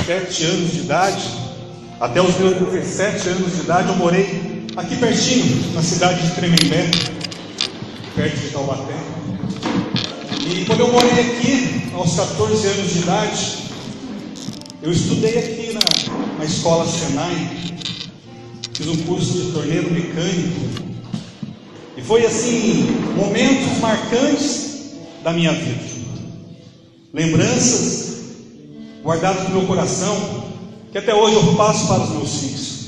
7 anos de idade, até os meus 17 anos de idade, eu morei aqui pertinho, na cidade de Tremembé, perto de Taubaté. E quando eu morei aqui, aos 14 anos de idade, eu estudei aqui na escola Senai, fiz um curso de torneiro mecânico, e foi assim, momentos marcantes da minha vida, lembranças guardadas no meu coração, que até hoje eu passo para os meus filhos.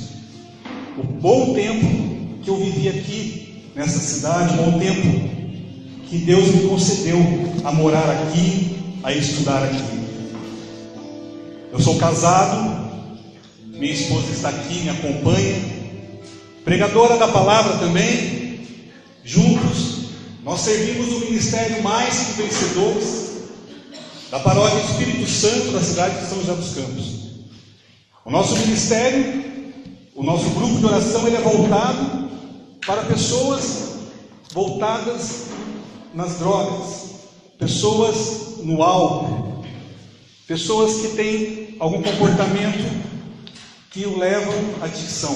O bom tempo que eu vivi aqui, nessa cidade, o bom tempo que Deus me concedeu a morar aqui, a estudar aqui. Eu sou casado, minha esposa está aqui, me acompanha, pregadora da palavra também. Juntos, nós servimos o Ministério Mais que Vencedores, da Paróquia Espírito Santo, da cidade de São José dos Campos. O nosso ministério, o nosso grupo de oração, ele é voltado para pessoas voltadas nas drogas, pessoas no álcool, pessoas que têm algum comportamento que o levam à adicção.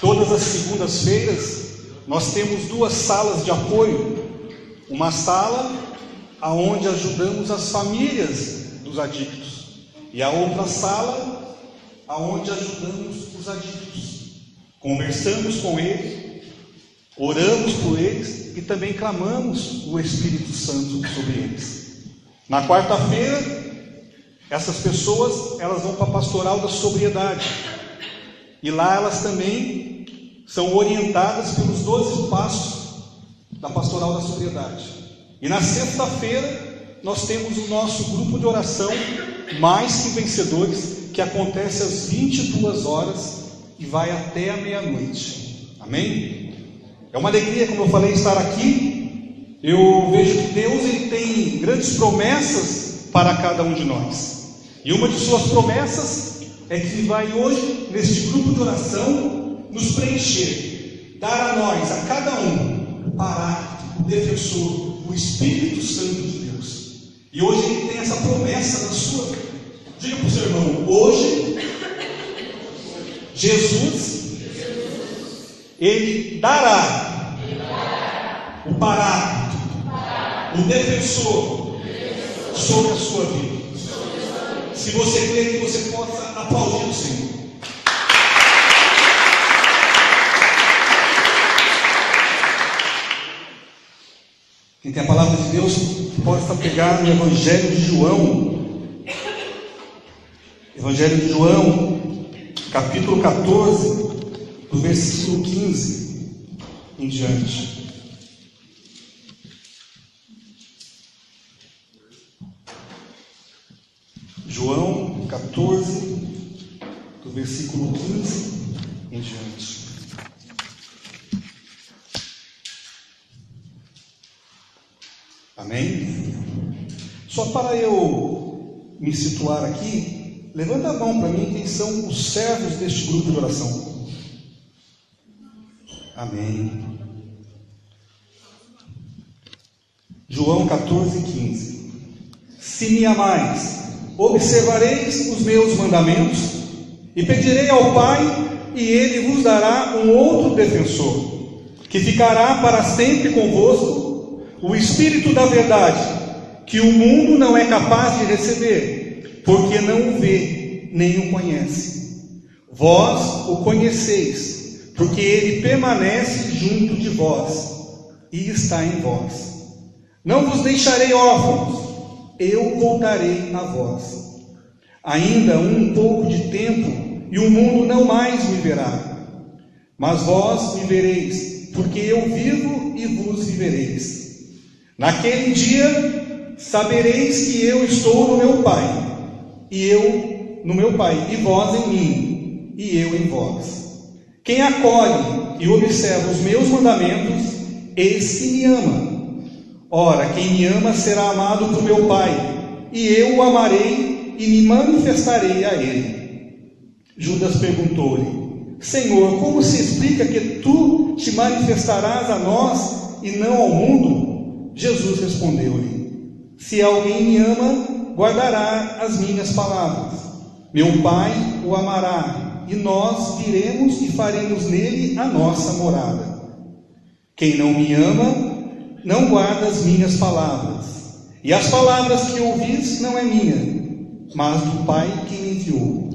Todas as segundas-feiras nós temos 2 salas de apoio, uma sala onde ajudamos as famílias dos adictos e a outra sala onde ajudamos os adictos, conversamos com eles, oramos por eles e também clamamos o Espírito Santo sobre eles. Na quarta-feira, essas pessoas elas vão para a pastoral da sobriedade, e lá elas também são orientadas pelos 12 passos da pastoral da sobriedade. E na sexta-feira nós temos o nosso grupo de oração Mais que Vencedores, que acontece às 22 horas e vai até a meia-noite. Amém? É uma alegria, como eu falei, estar aqui. Eu vejo que Deus ele tem grandes promessas para cada um de nós. E uma de suas promessas é que Ele vai hoje, neste grupo de oração, nos preencher, dar a nós, a cada um, o paráclito, o defensor, o Espírito Santo de Deus. E hoje Ele tem essa promessa na sua vida. Diga para o seu irmão: hoje, Jesus, Ele dará o paráclito, o defensor sobre a sua vida. Se você crê, que você possa aplaudir o Senhor. Quem tem a palavra de Deus possa pegar no Evangelho de João. Evangelho de João, capítulo 14, do versículo 15 em diante. João 14, do versículo 15 em diante. Amém? Só para eu me situar aqui, levanta a mão para mim quem são os servos deste grupo de oração. Amém. João 14, 15. Se me amais, observareis os meus mandamentos, e pedirei ao Pai, e Ele vos dará um outro defensor, que ficará para sempre convosco, o Espírito da verdade, que o mundo não é capaz de receber, porque não o vê, nem o conhece. Vós o conheceis, porque Ele permanece junto de vós, e está em vós. Não vos deixarei órfãos, eu voltarei a vós. Ainda um pouco de tempo, e o mundo não mais me verá. Mas vós me vereis, porque eu vivo e vos vivereis. Naquele dia, sabereis que eu estou no meu Pai, e eu no meu Pai, e vós em mim, e eu em vós. Quem acolhe e observa os meus mandamentos, esse me ama. Ora, quem me ama será amado por meu Pai, e eu o amarei e me manifestarei a ele. Judas perguntou-lhe: Senhor, como se explica que tu te manifestarás a nós e não ao mundo? Jesus respondeu-lhe: Se alguém me ama, guardará as minhas palavras. Meu Pai o amará, e nós viremos e faremos nele a nossa morada. Quem não me ama, não guarda as minhas palavras. E as palavras que ouvis não é minha, mas do Pai que me enviou.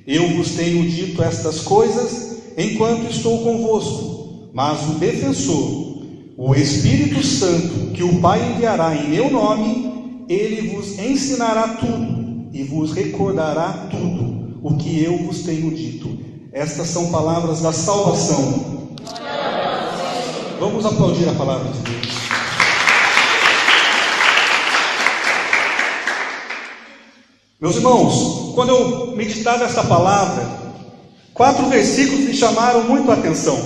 Eu vos tenho dito estas coisas enquanto estou convosco, mas o defensor, o Espírito Santo, que o Pai enviará em meu nome, ele vos ensinará tudo e vos recordará tudo o que eu vos tenho dito. Estas são palavras da salvação. Vamos aplaudir a palavra de Deus. Meus irmãos, quando eu meditava esta palavra, 4 versículos me chamaram muito a atenção.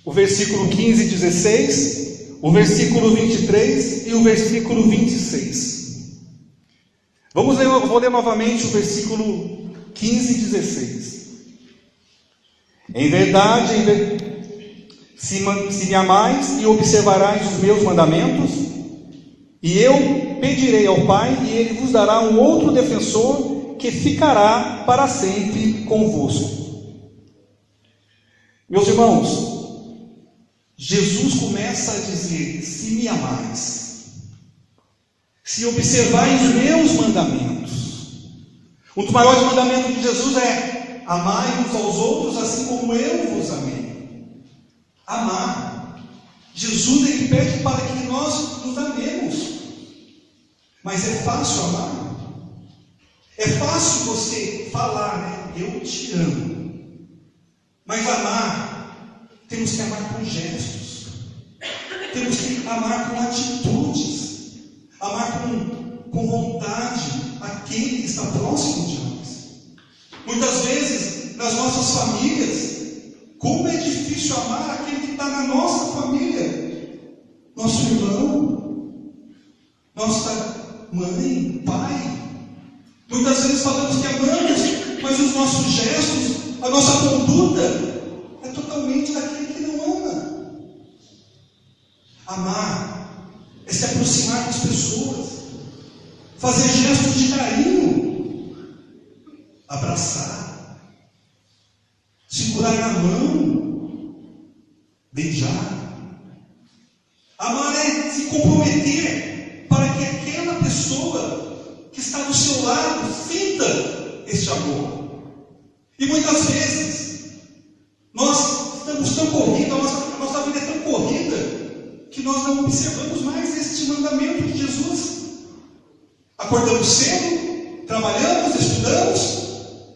O versículo 15 e 16, o versículo 23 e o versículo 26. Vou ler novamente o versículo 15 e 16. Em verdade, se me amais e observarais os meus mandamentos, e eu pedirei ao Pai, e ele vos dará um outro defensor, que ficará para sempre convosco. Meus irmãos, Jesus começa a dizer: se me amais, se observais os meus mandamentos. Um dos maiores mandamentos de Jesus é: amai uns aos outros assim como eu vos amei. Amar. Jesus, ele pede para que nós nos amemos. Mas é fácil amar? É fácil você falar, né? Eu te amo. Mas amar, temos que amar com gestos. Temos que amar com atitudes. Amar com vontade aquele que está próximo de nós. Muitas vezes, nas nossas famílias, como é difícil amar aquele que está na nossa família. Nosso irmão, nossa mãe, pai. Muitas vezes falamos que amamos, mas os nossos gestos, a nossa conduta é totalmente daquele que não ama. Amar é se aproximar das pessoas, fazer gestos de carinho, abraçar, segurar na mão, beijar. Amar é se comprometer para que aquela pessoa que está do seu lado sinta este amor. E muitas vezes nós estamos tão corridos, a nossa vida é tão corrida, que nós não observamos mais este mandamento de Jesus. Acordamos cedo, trabalhamos, estudamos.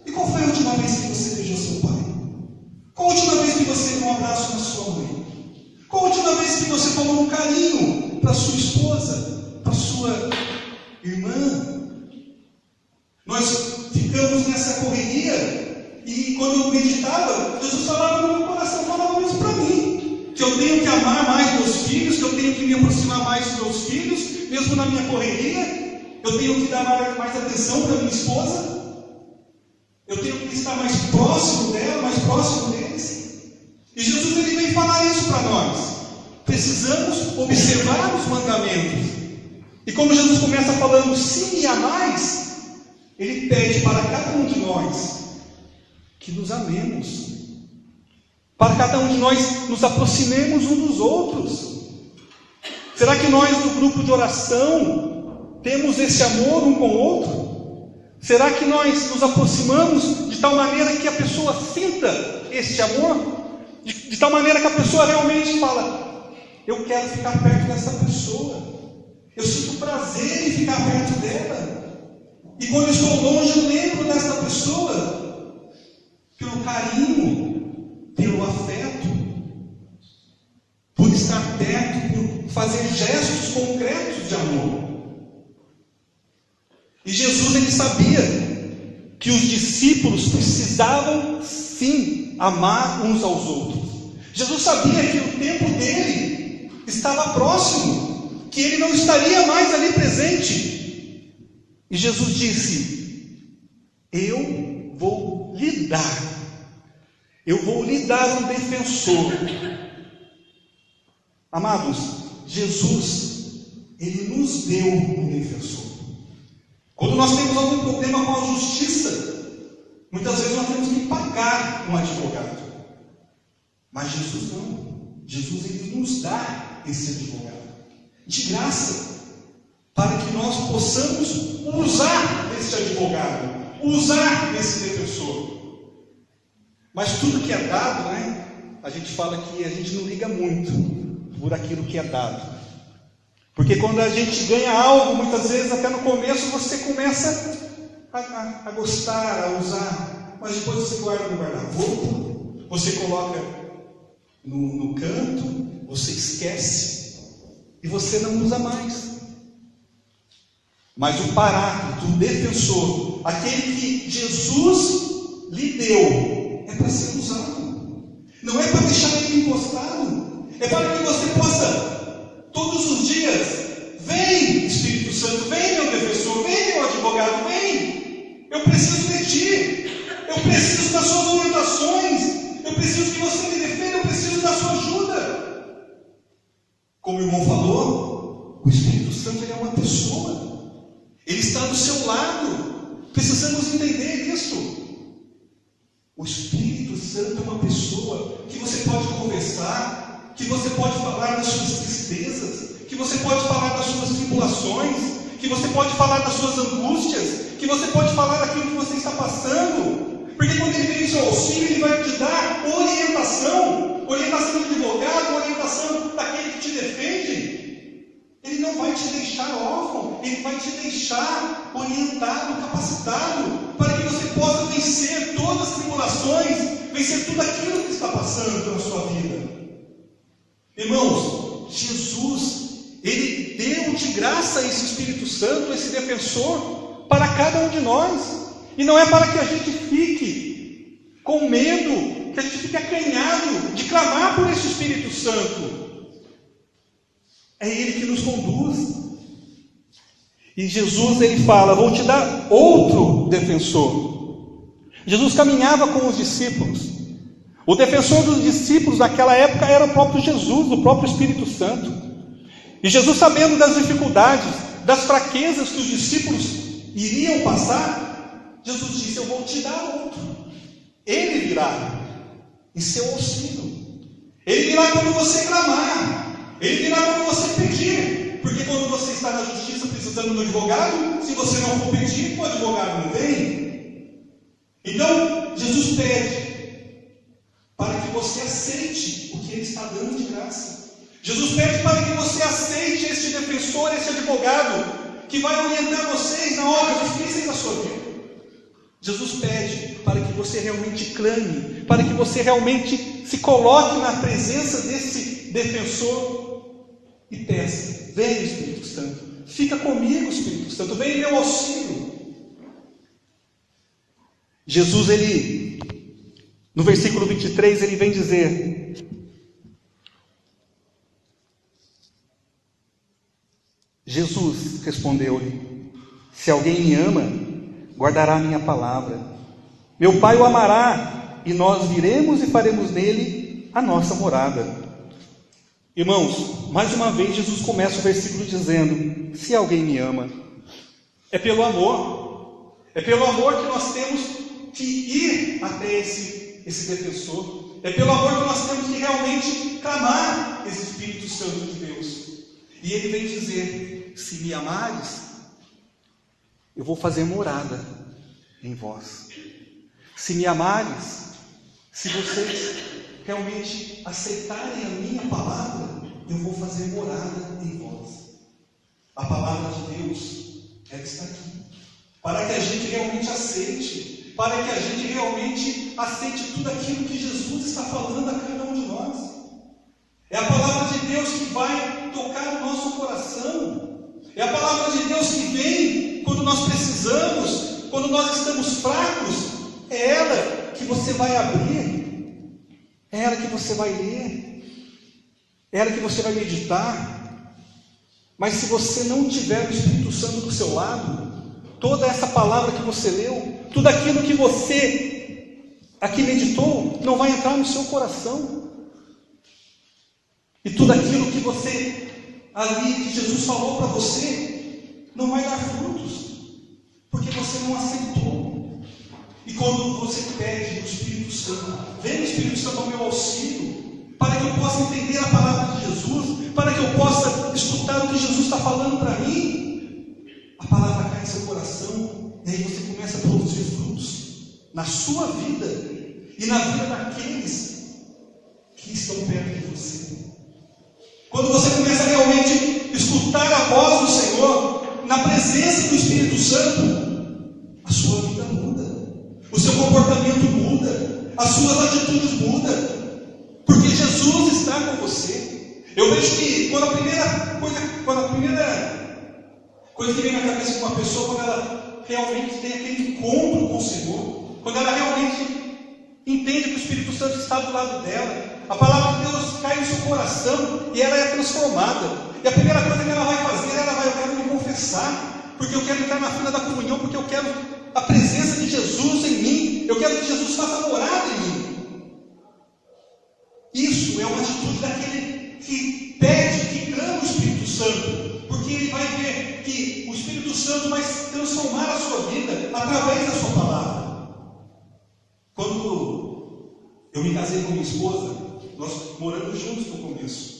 E qual foi a última vez que você beijou seu pai? Qual a última vez que você deu um abraço na sua mãe? Qual a última vez que você falou um carinho para sua esposa, para sua irmã? Nós ficamos nessa correria, e quando eu meditava, Jesus falava no meu coração, falava isso para mim, que eu tenho que amar mais meus filhos, que eu tenho que me aproximar mais dos meus filhos, mesmo na minha correria. Eu tenho que dar mais atenção para minha esposa, eu tenho que estar mais próximo dela, mais próximo deles. E Jesus, ele vem falar isso para nós. Precisamos observar os mandamentos. E como Jesus começa falando: se me amais, ele pede para cada um de nós que nos amemos, para cada um de nós nos aproximemos uns dos outros. Será que nós do grupo de oração temos esse amor um com o outro? Será que nós nos aproximamos de tal maneira que a pessoa sinta este amor? De tal maneira que a pessoa realmente fala: eu quero ficar perto dessa pessoa, eu sinto prazer em ficar perto dela. E quando eu estou longe, eu lembro dessa pessoa, pelo carinho, pelo afeto, por estar perto, por fazer gestos concretos de amor. E Jesus, ele sabia que os discípulos precisavam sim amar uns aos outros. Jesus sabia que o tempo dele estava próximo, que ele não estaria mais ali presente. E Jesus disse: eu vou lhe dar um defensor. Amados, Jesus, ele nos deu um defensor. nós temos algum problema com a justiça, muitas vezes nós temos que pagar um advogado. Mas Jesus não. Jesus, ele nos dá esse advogado de graça, para que nós possamos usar esse advogado, usar esse defensor. Mas tudo que é dado, né? A gente fala que a gente não liga muito por aquilo que é dado. Porque quando a gente ganha algo, muitas vezes até no começo você começa a gostar, a usar, mas depois você guarda no guarda-roupa, você coloca no canto, você esquece e você não usa mais. Mas o paráclito, o defensor, aquele que Jesus lhe deu, é para ser usado. Não é para deixar ele encostado, é para que você possa, todos os dias, vem Espírito Santo, vem meu defensor, vem meu advogado, vem. Eu preciso de ti, eu preciso das suas orientações, eu preciso que você me defenda, eu preciso da sua ajuda. Como o irmão falou, o Espírito Santo, ele é uma pessoa. Ele está do seu lado. Precisamos entender isso. O Espírito Santo é uma pessoa que você pode conversar, que você pode falar das suas tristezas, que você pode falar das suas tribulações, que você pode falar das suas angústias, que você pode falar daquilo que você está passando. Porque quando ele vem em seu auxílio, ele vai te dar orientação, orientação do advogado, orientação daquele que te defende. Ele não vai te deixar órfão, ele vai te deixar orientado, capacitado, para que você possa vencer todas as tribulações, vencer tudo aquilo que está passando pela sua vida. Irmãos, Jesus, ele deu de graça esse Espírito Santo, esse defensor, para cada um de nós. E não é para que a gente fique com medo, que a gente fique acanhado de clamar por esse Espírito Santo. É Ele que nos conduz. E Jesus, ele fala: vou te dar outro defensor. Jesus caminhava com os discípulos. O defensor dos discípulos naquela época era o próprio Jesus, o próprio Espírito Santo. E Jesus, sabendo das dificuldades, das fraquezas que os discípulos iriam passar, Jesus disse: eu vou te dar outro. Ele virá em seu auxílio. Ele virá quando você clamar. Ele virá quando você pedir. Porque quando você está na justiça precisando do advogado, se você não for pedir, o advogado não vem. Então, Jesus pede para que você aceite o que Ele está dando de graça. Jesus pede para que você aceite este defensor, este advogado, que vai orientar vocês na hora difícil da sua vida. Jesus pede para que você realmente clame, para que você realmente se coloque na presença desse defensor e peça: vem Espírito Santo, fica comigo Espírito Santo, vem em meu auxílio. Jesus, ele, no versículo 23, ele vem dizer: Jesus respondeu-lhe: se alguém me ama, guardará a minha palavra. Meu Pai o amará, e nós viremos e faremos nele a nossa morada. Irmãos, mais uma vez Jesus começa o versículo dizendo: se alguém me ama. É pelo amor. É pelo amor que nós temos que ir até esse defensor. É pelo amor que nós temos que realmente clamar esse Espírito Santo de Deus. E ele vem dizer: se me amares, eu vou fazer morada em vós. Se me amares, se vocês realmente aceitarem a minha palavra, eu vou fazer morada em vós. A palavra de Deus, ela está aqui, para que a gente realmente aceite, para que a gente realmente aceite tudo aquilo que Jesus está falando a cada um de nós. É a palavra de Deus que vai tocar o nosso coração. É a palavra de Deus que vem quando nós precisamos, quando nós estamos fracos. É ela que você vai abrir, é ela que você vai ler, é ela que você vai meditar. Mas se você não tiver o Espírito Santo do seu lado, toda essa palavra que você leu, tudo aquilo que você aqui meditou, não vai entrar no seu coração. E tudo aquilo que você ali, que Jesus falou para você, não vai dar frutos. Porque você não aceitou. E quando você pede o Espírito Santo, vem o Espírito Santo ao meu auxílio, para que eu possa entender a palavra de Jesus, para que eu possa escutar o que Jesus está falando para mim, a palavra cai em seu coração, e aí você começa a produzir frutos na sua vida e na vida daqueles que estão perto de você. Quando você começa a realmente escutar a voz do Senhor, na presença do Espírito Santo, a sua vida muda, o seu comportamento muda, as suas atitudes mudam, porque Jesus está com você. Eu vejo que quando a primeira coisa que vem na cabeça de uma pessoa, quando ela realmente tem aquele encontro com o Senhor, quando ela realmente entende que o Espírito Santo está do lado dela, a palavra de Deus cai no seu coração e ela é transformada. E a primeira coisa que ela vai fazer, eu quero me confessar, porque eu quero entrar na fila da comunhão, porque eu quero a presença de Jesus em mim, eu quero que Jesus faça morada em mim. Isso é uma atitude daquele que pede, que clama o Espírito Santo, porque ele vai ver que o Espírito Santo vai transformar a sua vida através da sua palavra. Quando eu me casei com minha esposa, nós moramos juntos no começo,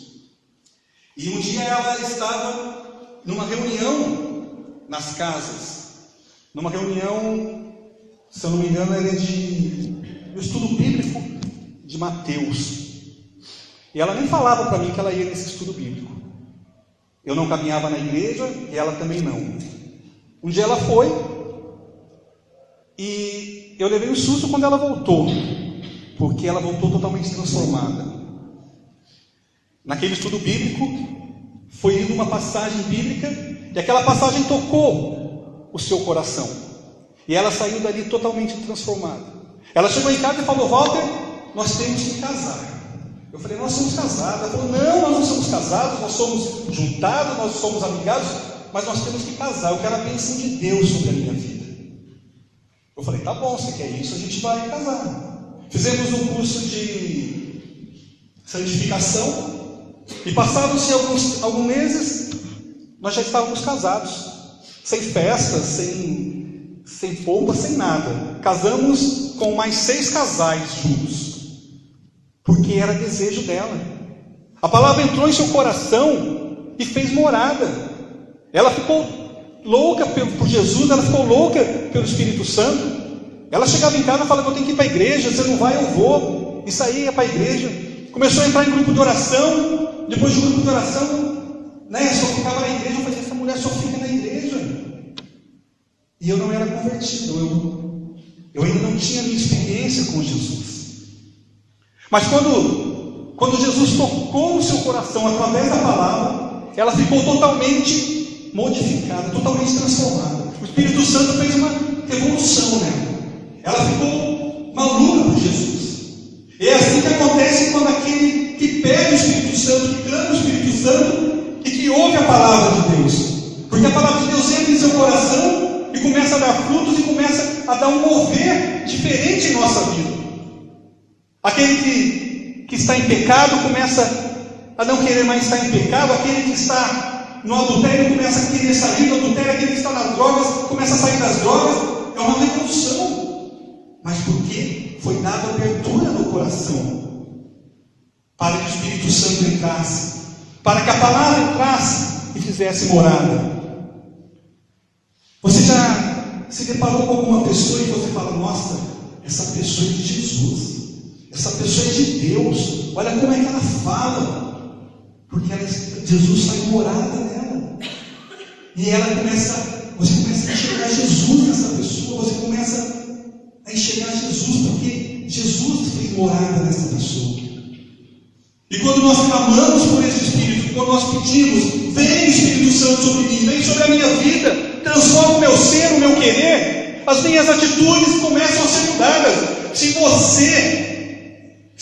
e um dia ela estava numa reunião nas casas, numa reunião, se eu não me engano, era do estudo bíblico de Mateus, e ela nem falava para mim que ela ia nesse estudo bíblico. Eu não caminhava na igreja e ela também não. Um dia ela foi e eu levei um susto quando ela voltou, porque ela voltou totalmente transformada. Naquele estudo bíblico foi lida uma passagem bíblica e aquela passagem tocou o seu coração e ela saiu dali totalmente transformada. Ela chegou em casa e falou: Walter, nós temos que casar. Eu falei: nós somos casados. Ela falou: não, nós não somos casados, nós somos juntados, nós somos amigados, mas nós temos que casar. Eu quero a bênção de Deus sobre a minha vida. Eu falei: tá bom, você quer isso, a gente vai casar. Fizemos um curso de santificação e passados-se alguns meses, nós já estávamos casados, sem festas, sem pompa, sem nada. Casamos com mais 6 casais juntos, porque era desejo dela. A palavra entrou em seu coração e fez morada. Ela ficou louca por Jesus, ela ficou louca pelo Espírito Santo. Ela chegava em casa e falava: eu tenho que ir para a igreja, você não vai, eu vou. E saía para a igreja. Começou a entrar em grupo de oração. Depois do grupo de oração, só ficava na igreja. Eu falei: essa mulher só fica na igreja. E eu não era convertido, eu ainda não tinha minha experiência com Jesus. Mas quando Jesus tocou no seu coração através da palavra, ela ficou totalmente modificada, totalmente transformada. O Espírito Santo fez uma revolução nela. Ela ficou maluca por Jesus. E é assim que acontece quando aquele que pede o Espírito Santo, que clama o Espírito Santo e que ouve a palavra de Deus. Porque a palavra de Deus entra em seu coração e começa a dar frutos e começa a dar um mover diferente em nossa vida. Aquele que está em pecado começa a não querer mais estar em pecado. Aquele que está no adultério começa a querer sair do adultério. Aquele que está nas drogas começa a sair das drogas. É uma revolução. Mas por quê? Foi dada abertura no coração para que o Espírito Santo entrasse, para que a palavra entrasse e fizesse morada. Você já se deparou com alguma pessoa e você fala: nossa, essa pessoa é de Jesus, essa pessoa é de Deus, olha como é que ela fala, porque Jesus faz morada nela, e você começa a enxergar Jesus nessa pessoa, você começa a enxergar Jesus, porque Jesus fez morada nessa pessoa. E quando nós clamamos por esse Espírito, quando nós pedimos: vem Espírito Santo sobre mim, vem sobre a minha vida, transforma o meu ser, o meu querer, as minhas atitudes começam a ser mudadas. Se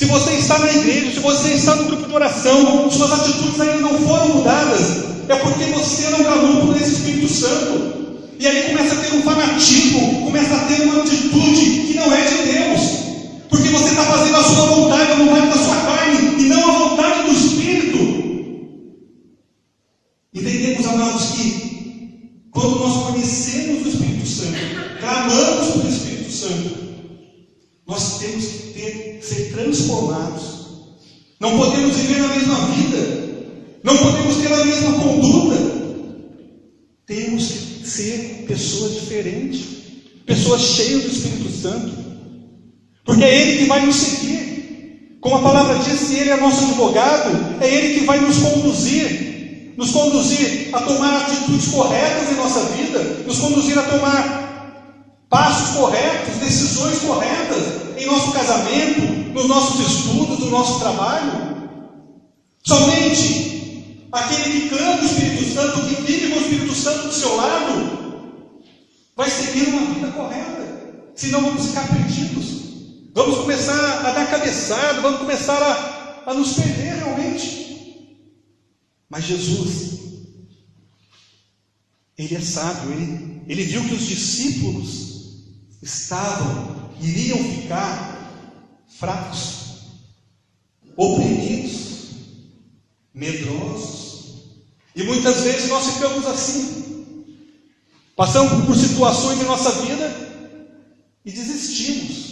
você está na igreja, se você está no grupo de oração, suas atitudes ainda não foram mudadas, é porque você não clamou por esse Espírito Santo. E aí começa a ter um fanatismo, começa a ter uma atitude que não é de Deus, porque você está fazendo a sua vontade, a vontade da sua carne, e não a vontade do Espírito. Entendemos, amados, que quando nós conhecemos o Espírito Santo, Nós temos que ser transformados. Não podemos viver na mesma vida. Não podemos ter a mesma conduta. Temos que ser pessoas diferentes. Pessoas cheias do Espírito Santo. Porque é Ele que vai nos seguir. Como a palavra diz, se Ele é nosso advogado, é Ele que vai nos conduzir. Nos conduzir a tomar atitudes corretas em nossa vida. Nos conduzir a tomar passos corretos, decisões corretas em nosso casamento, nos nossos estudos, no nosso trabalho. Somente aquele que clama o Espírito Santo, que vive com o Espírito Santo do seu lado, vai seguir uma vida correta. Senão vamos ficar perdidos. Vamos começar a dar cabeçada, vamos começar a nos perder realmente. Mas Jesus, Ele é sábio, Ele viu que os discípulos iriam ficar fracos, oprimidos, medrosos. E muitas vezes nós ficamos assim. Passamos por situações em nossa vida e desistimos.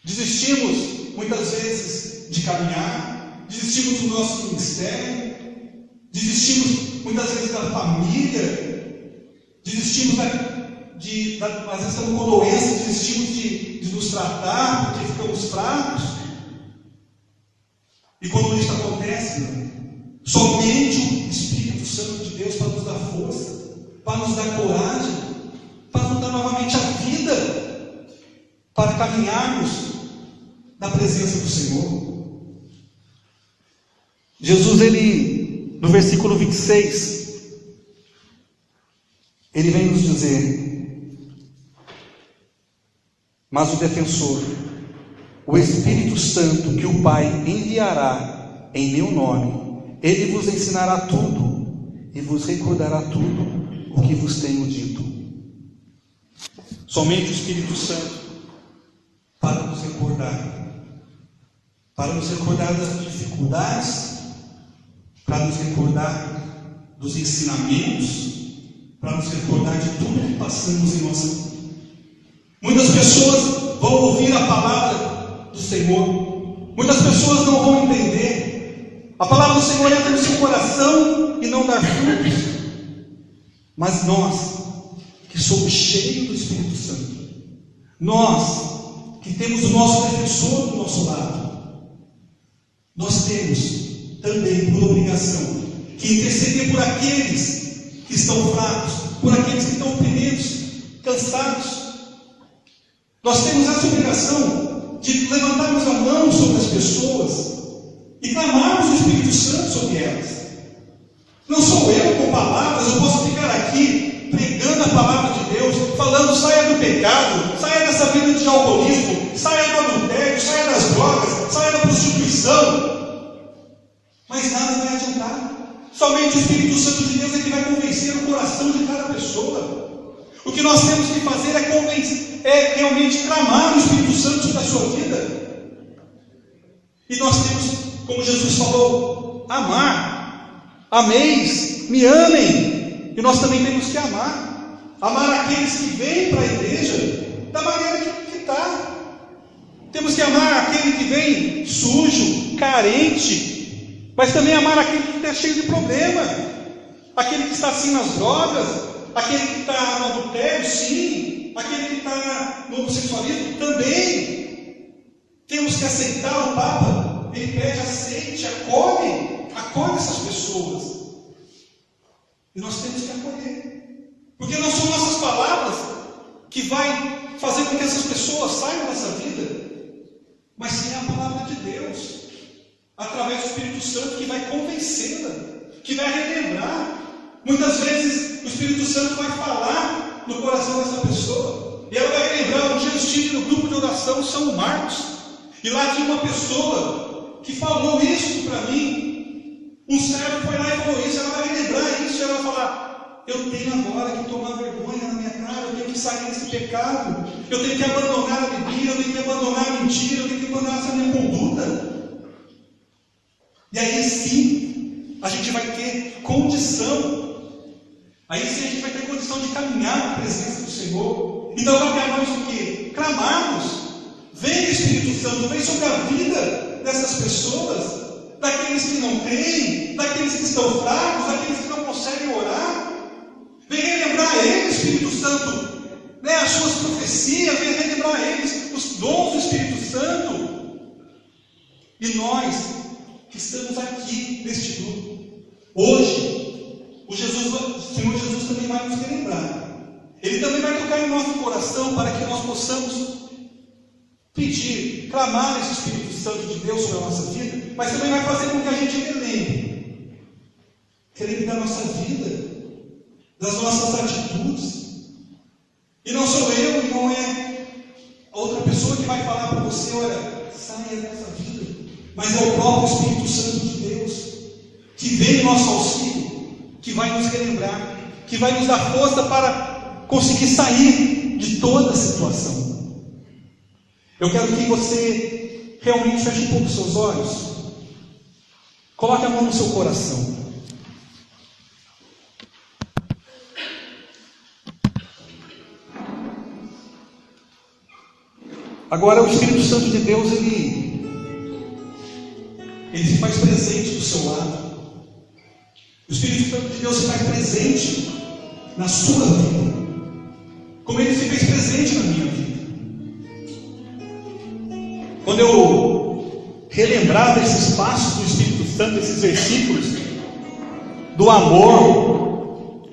Desistimos muitas vezes de caminhar, desistimos do nosso ministério, desistimos muitas vezes da família, desistimos às vezes estamos com doença, desistimos de nos tratar porque ficamos fracos. E quando isso acontece, somente o Espírito Santo de Deus para nos dar força, para nos dar coragem, para nos dar novamente a vida, para caminharmos na presença do Senhor. Jesus, no versículo 26, ele vem nos dizer: mas o defensor, o Espírito Santo, que o Pai enviará em meu nome, ele vos ensinará tudo e vos recordará tudo o que vos tenho dito. Somente o Espírito Santo para nos recordar das dificuldades, para nos recordar dos ensinamentos, para nos recordar de tudo que passamos em nossa vida. Muitas pessoas vão ouvir a palavra do Senhor, muitas pessoas não vão entender. A palavra do Senhor entra no seu coração e não dá frutos. Mas nós, que somos cheios do Espírito Santo, nós que temos o nosso defensor do nosso lado, nós temos também por obrigação que interceder por aqueles que estão fracos, por aqueles que estão oprimidos, cansados. Nós temos essa obrigação de levantarmos a mão sobre as pessoas e clamarmos o Espírito Santo sobre elas. Não sou eu com palavras, eu posso ficar aqui pregando a palavra de Deus, falando: saia do pecado, saia dessa vida de alcoolismo, saia do adultério, saia das drogas, saia da prostituição. Mas nada vai adiantar. Somente o Espírito Santo de Deus é que vai convencer o coração de cada pessoa. O que nós temos que fazer é realmente clamar o Espírito Santo sobre a sua vida. E nós temos, como Jesus falou, amar. Ameis, me amem. E nós também temos que amar. Amar aqueles que vêm para a igreja da maneira que está. Temos que amar aquele que vem sujo, carente, mas também amar aquele que está cheio de problema, aquele que está assim nas drogas, aquele que está no adultério, sim, aquele que está no homossexualismo também. Temos que aceitar o Papa. Ele pede: aceite, acolhe essas pessoas. E nós temos que acolher, porque não são nossas palavras que vai fazer com que essas pessoas saiam dessa vida, mas sim a palavra de Deus, através do Espírito Santo, que vai convencê-la, que vai relembrar. Muitas vezes o Espírito Santo vai falar no coração dessa pessoa, e ela vai lembrar: um dia eu estive no grupo de oração São Marcos, e lá tinha uma pessoa que falou isso para mim. Um servo foi lá e falou isso. Ela vai lembrar isso, e ela vai falar: eu tenho agora que tomar vergonha na minha cara, eu tenho que sair desse pecado, eu tenho que abandonar a bebida, eu tenho que abandonar a mentira, eu tenho que abandonar essa minha conduta. E aí sim, a gente vai ter condição, aí sim a gente vai ter condição de caminhar na presença do Senhor. Então cabe a nós o quê? Clamarmos, Espírito Santo, vem sobre a vida dessas pessoas, daqueles que não creem, daqueles que estão fracos, daqueles que não conseguem orar. Vem relembrar a eles, Espírito Santo, as suas profecias, vem relembrar a eles os dons do Espírito Santo. E nós que estamos aqui neste grupo, hoje, o Senhor Jesus também vai nos relembrar. Ele também vai tocar em nosso coração para que nós possamos pedir, clamar esse Espírito Santo de Deus sobre a nossa vida, mas também vai fazer com que a gente relembre da nossa vida, das nossas atitudes. E não sou eu, e não é outra pessoa que vai falar para você, olha, saia dessa vida, mas é o próprio Espírito Santo de Deus, que vem em nosso auxílio, que vai nos relembrar, que vai nos dar força para conseguir sair de toda a situação. Eu quero que você realmente feche um pouco os seus olhos, coloque a mão no seu coração. Agora o Espírito Santo de Deus, ele se faz presente do seu lado. O Espírito Santo de Deus se faz presente na sua vida, como ele se fez presente na minha vida. Quando eu relembrar desses passos do Espírito Santo, esses versículos, do amor,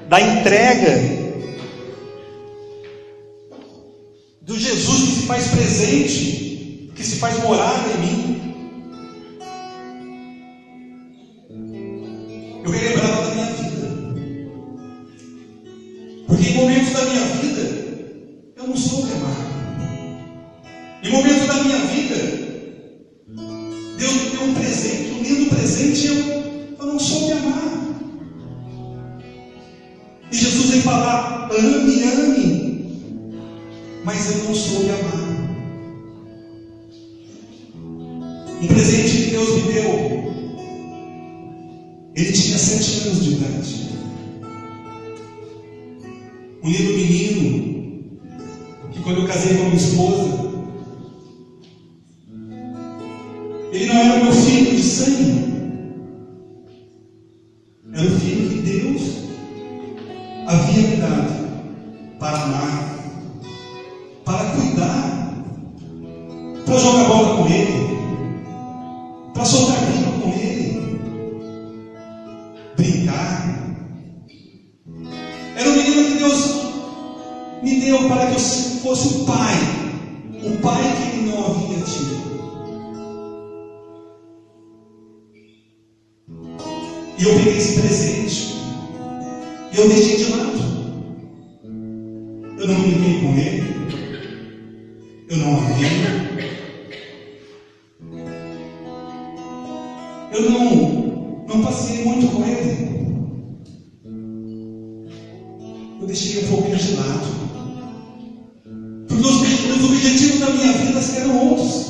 da entrega, do Jesus que se faz presente, que se faz morada em mim, eu relembrava da minha vida. Porque em momentos da minha vida, eu não soube amar. Em momentos da minha vida, Deus me deu um presente, um lindo presente, e eu não soube amar. E Jesus vem falar, ame, ame. Mas eu não soube amar. Um presente que Deus me deu. Ele tinha 7 anos de idade. Um lindo menino, que quando eu casei com a minha esposa, ele não era o meu filho de sangue. Era o filho que Deus havia me dado para amar, para cuidar, para jogar bola com ele, para soltar brinco com ele, brincar. Era um menino que Deus me deu para que eu fosse o pai que ele não havia tido. E eu peguei esse presente e eu deixei de lado. Eu não brinquei com ele, eu não amei, eu não passei muito com ele. Eu deixei um pouquinho de lado, porque os objetivos da minha vida eram outros.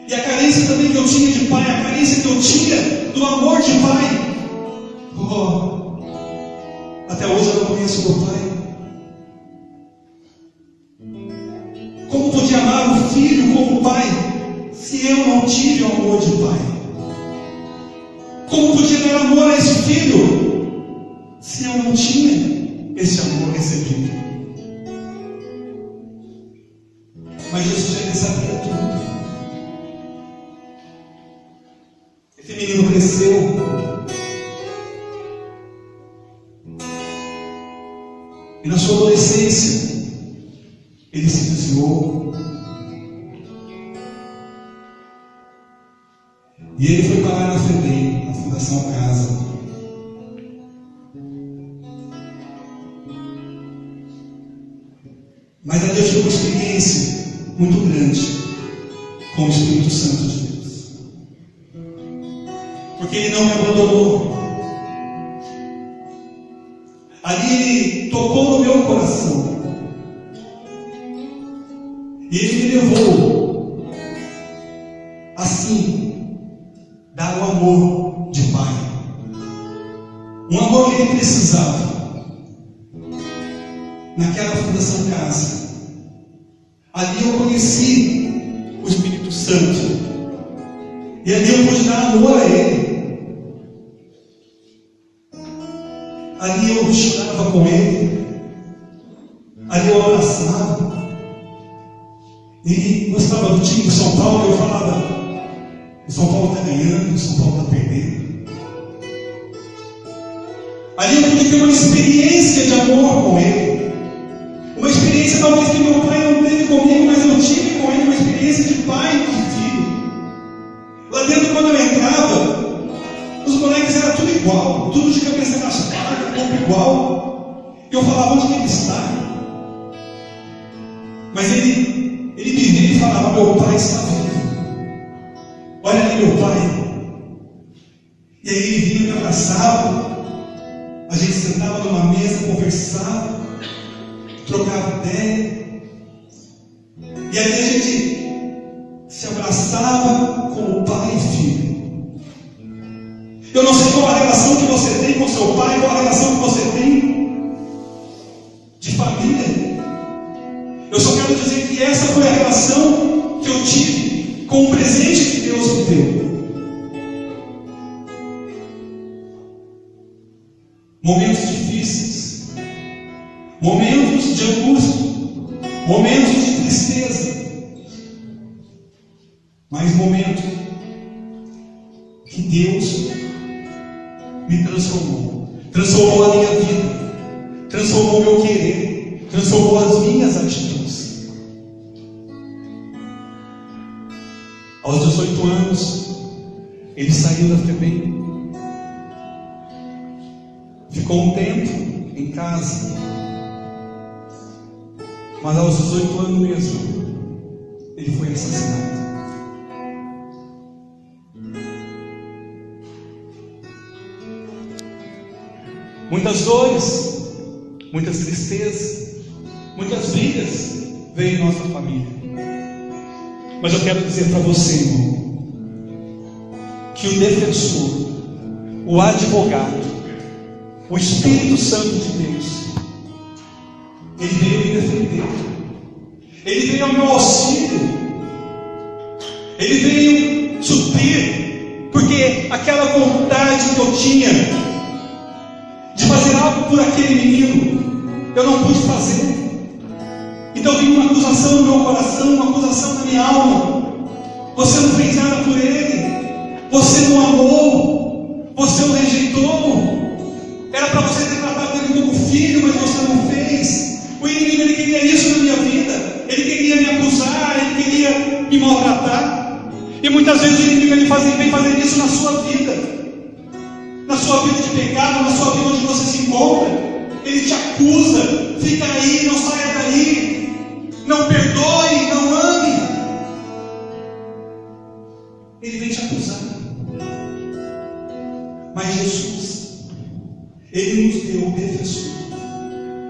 E a carência também que eu tinha de pai, a carência que eu tinha do amor de pai. Até hoje eu não conheço meu pai. Como podia amar o filho como pai, se eu não tive o amor de pai? Como podia dar amor a esse filho, se eu não tinha esse amor recebido? Mas Jesus já sabia tudo. Esse menino cresceu. E na sua adolescência, ele se desviou. E ele foi parar na FEBEM, na Fundação Casa. Mas ali eu tive uma experiência muito grande com o Espírito Santo de Deus. Porque ele não me abandonou. Ali ele tocou no meu coração. E ele me levou, assim, dar o amor de pai. Um amor que ele precisava. Naquela Fundação Casa. Ali eu conheci o Espírito Santo. E ali eu pude dar amor a Ele. Ali eu chorava com Ele. Ali eu abraçava. E gostava do time do São Paulo. E eu falava: o São Paulo está ganhando, o São Paulo está perdendo. Ali eu pude ter uma experiência de amor com Ele. Uma experiência talvez que meu pai não teve comigo, mas eu tive com Ele. Uma experiência de pai e de filho. Lá dentro, quando eu entrava, os moleques eram tudo igual, tudo de cabeça raspada, corpo igual. E eu falava: onde que ele está? Mas ele me via e falava: meu pai está vivo. Olha ali meu pai. E aí ele vinha e me abraçava. A gente sentava numa mesa, conversava, trocava ideia. E aí a gente se abraçava como pai e filho. Eu não sei qual a relação que você tem com seu pai, qual a relação que você tem de família. Eu só quero dizer que essa foi a relação que eu tive com o presente que Deus me deu. Momentos difíceis, momentos de angústia, momentos de tristeza, mas momento que Deus me transformou a minha vida, transformou o meu querer, transformou as minhas atitudes. Aos 18 anos, ele saiu da FEBEM, ficou um tempo em casa, mas aos 18 anos mesmo, ele foi assassinado. Muitas dores, muitas tristezas, muitas brigas veio em nossa família. Mas eu quero dizer para você, irmão, que o defensor, o advogado, o Espírito Santo de Deus, ele veio me defender. Ele veio ao meu auxílio. Ele veio suprir, porque aquela vontade que eu tinha de fazer algo por aquele menino, eu não pude fazer. Então veio uma acusação no meu coração, uma acusação na minha alma. Você não fez nada por ele, você não amou, você o rejeitou. Era para você ter tratado ele como filho, mas você não fez. O inimigo, ele queria isso na minha vida. Ele queria me acusar, ele queria me maltratar. E muitas vezes o inimigo, ele vem fazer isso na sua vida. Na sua vida de pecado, na sua vida onde você se encontra. Ele te acusa. Fica aí, não saia daí. Não perdoe, não ame. Ele vem te acusar. Mas Jesus, ele nos deu o defensor.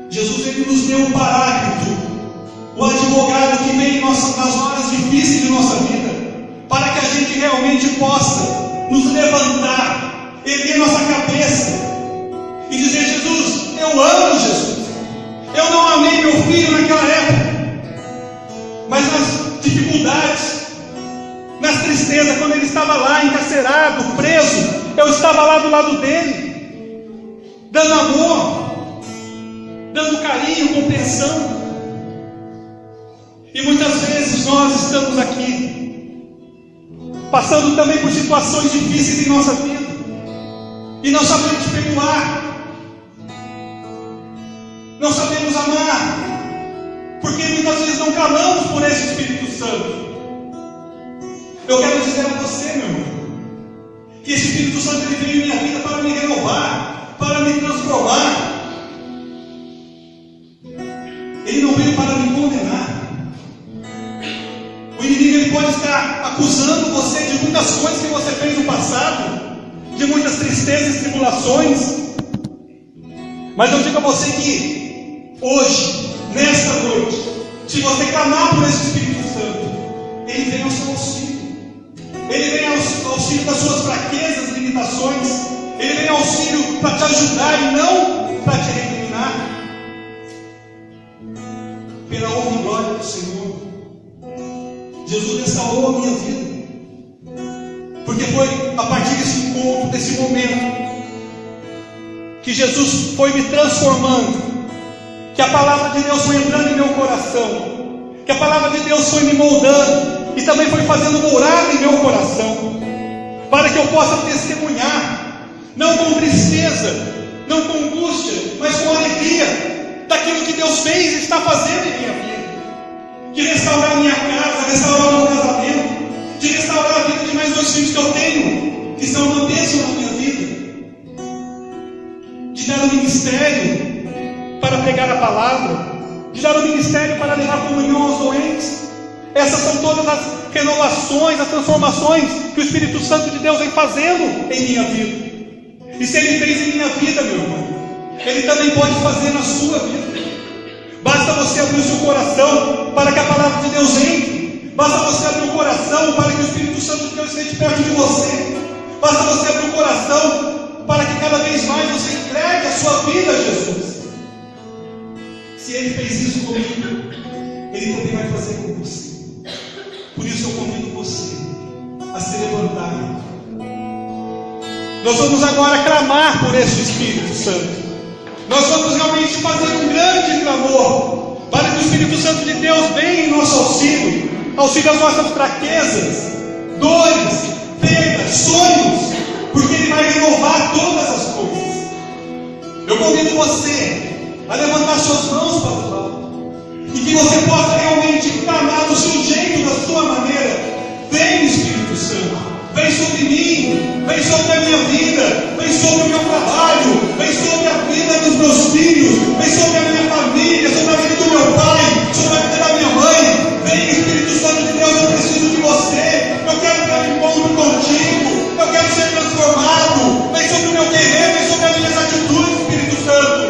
Jesus, ele nos deu o paráclito, o advogado que vem nas horas difíceis de nossa vida, para que a gente realmente possa nos levantar, erguer nossa cabeça e dizer: Jesus, eu amo Jesus. Eu não amei meu filho naquela época, mas nas dificuldades, nas tristezas, quando ele estava lá encarcerado, preso, eu estava lá do lado dele, dando amor, dando carinho, compreensão. E muitas vezes nós estamos aqui, passando também por situações difíceis em nossa vida, e não sabemos perdoar, não sabemos amar, porque muitas vezes não clamamos por esse Espírito Santo. Eu quero dizer a você, meu irmão, que esse Espírito Santo, ele veio em minha vida para me renovar, para me transformar. Ele não veio para me condenar. O inimigo, ele pode estar acusando você de muitas coisas que você fez no passado, de muitas tristezas e tribulações. Mas eu digo a você que hoje, nesta noite, se você clamar por esse Espírito Santo, ele vem ao seu auxílio. Ele vem ao auxílio das suas fraquezas e limitações. Ele vem ao auxílio para te ajudar e não para te recriminar. Pela honra e glória do Senhor, Jesus restaurou a minha vida. Porque foi a partir desse encontro, desse momento, que Jesus foi me transformando, que a palavra de Deus foi entrando em meu coração, que a palavra de Deus foi me moldando e também foi fazendo morada em meu coração, para que eu possa testemunhar, não com tristeza, não com angústia, mas com alegria, daquilo que Deus fez e está fazendo em minha vida, de restaurar a minha casa, restaurar o meu casamento, de restaurar a vida de mais 2 filhos que eu tenho, que são uma bênção na minha vida, de dar um ministério para pregar a palavra, de dar um ministério para levar comunhão aos doentes. Essas são todas as renovações, as transformações que o Espírito Santo de Deus vem fazendo em minha vida. E se Ele fez em minha vida, meu irmão, Ele também pode fazer na sua vida. Basta você abrir o seu coração para que a palavra de Deus entre. Basta você abrir o coração para que o Espírito Santo de Deus esteja perto de você. Basta você abrir o coração para que cada vez mais você entregue a sua vida a Jesus. Se Ele fez isso comigo, Ele também vai fazer com você. Por isso eu convido você a se levantar. Nós vamos agora clamar por esse Espírito Santo. Nós vamos realmente fazer um grande clamor para que o Espírito Santo de Deus venha em nosso auxílio às nossas fraquezas, dores, perdas, sonhos, porque Ele vai renovar todas as coisas. Eu convido você a levantar suas mãos para o alto e que você possa realmente clamar do seu jeito, da sua maneira. Vem, Espírito Santo. Vem sobre mim, vem sobre a minha vida, vem sobre o meu trabalho, vem sobre a vida dos meus filhos, vem sobre a minha família, sobre a vida do meu pai, sobre a vida da minha mãe. Vem, Espírito Santo de Deus, eu preciso de você. Eu quero ter um encontro contigo, eu quero ser transformado. Vem sobre o meu terreno, vem sobre as minhas atitudes, Espírito Santo.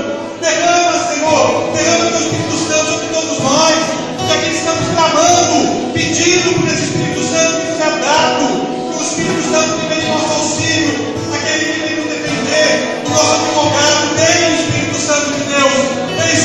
Derrama, Senhor, derrama o teu Espírito Santo sobre todos nós, que aqui estamos clamando, pedindo por esse Espírito Santo que nos é dado. O Espírito Santo que vem em nosso auxílio, aquele que vem nos defender, o nosso advogado. Vem, Espírito Santo de Deus, vem,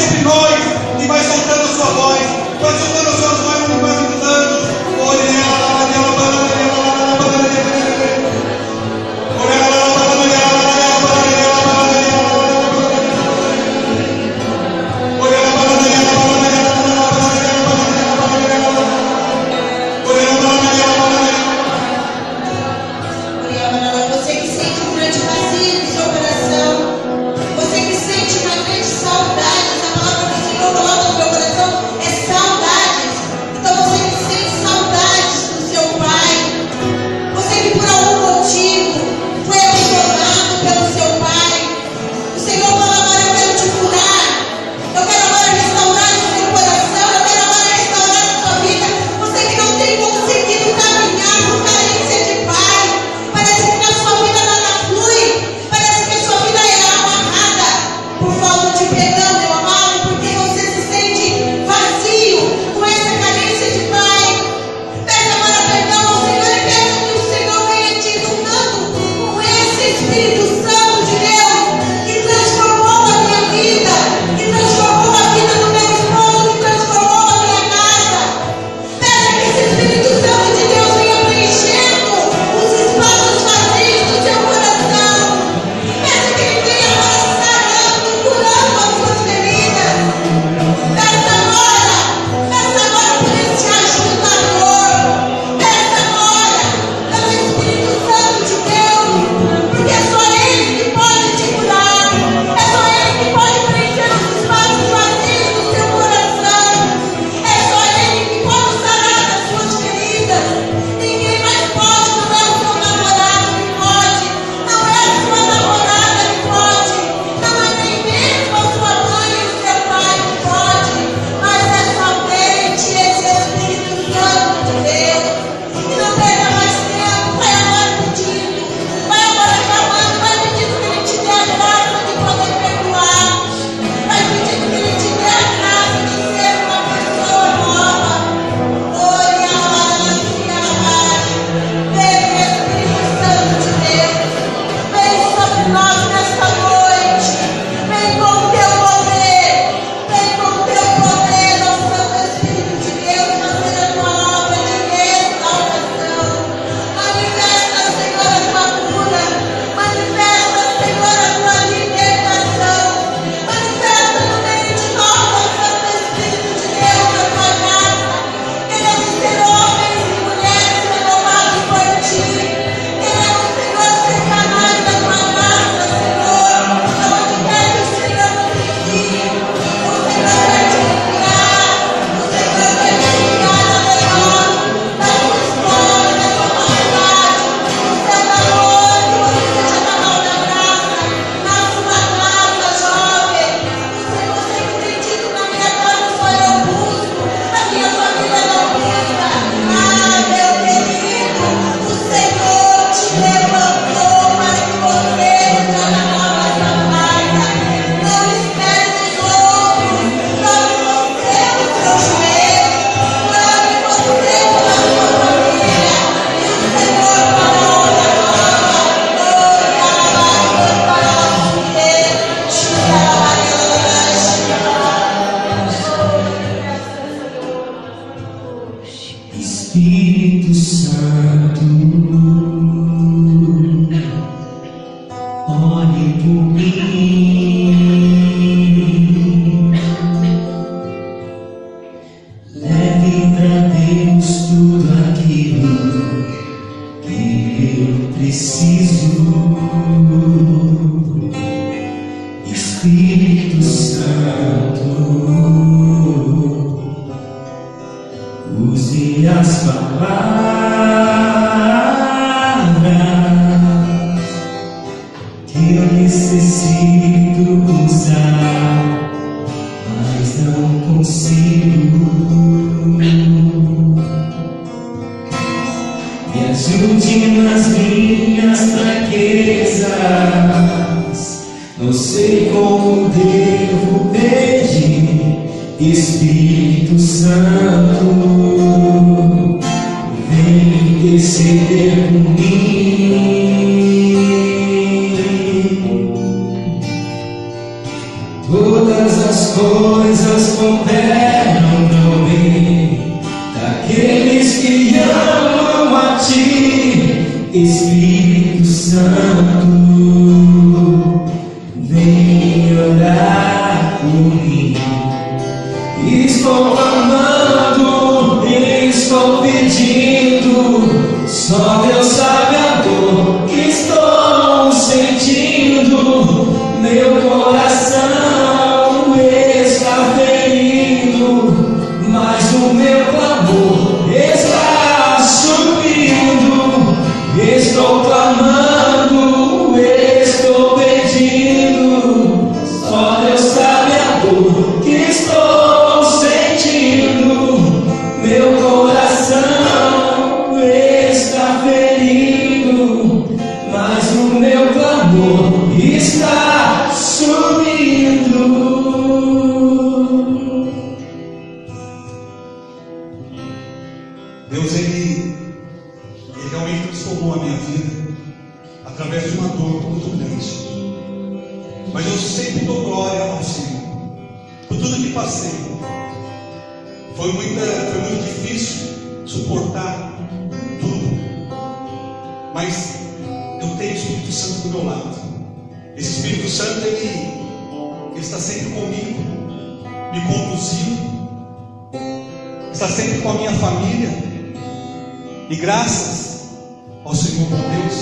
consigo. Me ajude nas minhas fraquezas, não sei como devo pedir. Espírito Santo, vem interceder por mim. Todas as coisas cooperam pro bem daqueles que amam a Ti, Espírito Santo, vem orar por mim. Estou clamando, estou pedindo, só Deus sabe a dor que estou sentindo. Meu coração está ferido, mas o meu clamor está subindo. Estou clamando, estou pedindo, só Deus sabe a dor que estou sentindo. Meu coração está ferido, mas o meu clamor está subindo. Deus, Ele realmente transformou a minha vida através de uma dor muito grande. Mas eu sempre dou glória ao Senhor por tudo que passei. Foi muito difícil suportar tudo, mas eu tenho o Espírito Santo do meu lado. Esse Espírito Santo, ele está sempre comigo, me conduzindo, está sempre com a minha família. E graças ao Senhor meu Deus,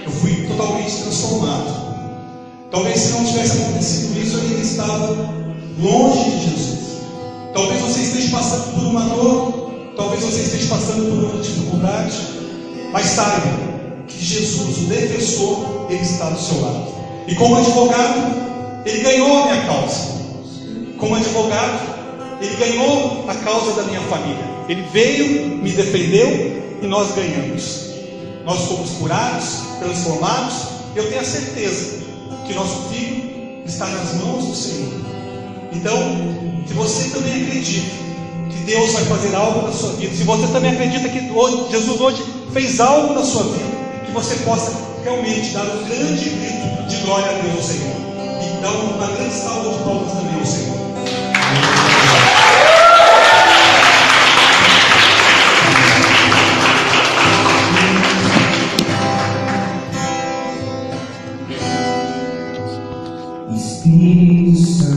eu fui totalmente transformado. Talvez se não tivesse acontecido isso, eu ainda estava longe de Jesus. Talvez você esteja passando por uma dor, talvez você esteja passando por uma dificuldade, mas saiba que Jesus, o defensor, Ele está do seu lado. E como advogado, Ele ganhou a minha causa. Como advogado, Ele ganhou a causa da minha família. Ele veio, me defendeu e nós ganhamos. Nós fomos curados, transformados. Eu tenho a certeza que nosso filho está nas mãos do Senhor. Então, se você também acredita que Deus vai fazer algo na sua vida, se você também acredita que Jesus hoje fez algo na sua vida, que você possa realmente dar um grande grito de glória a Deus, Senhor. Então, uma grande salva de palmas também ao Senhor. Espírito Santo.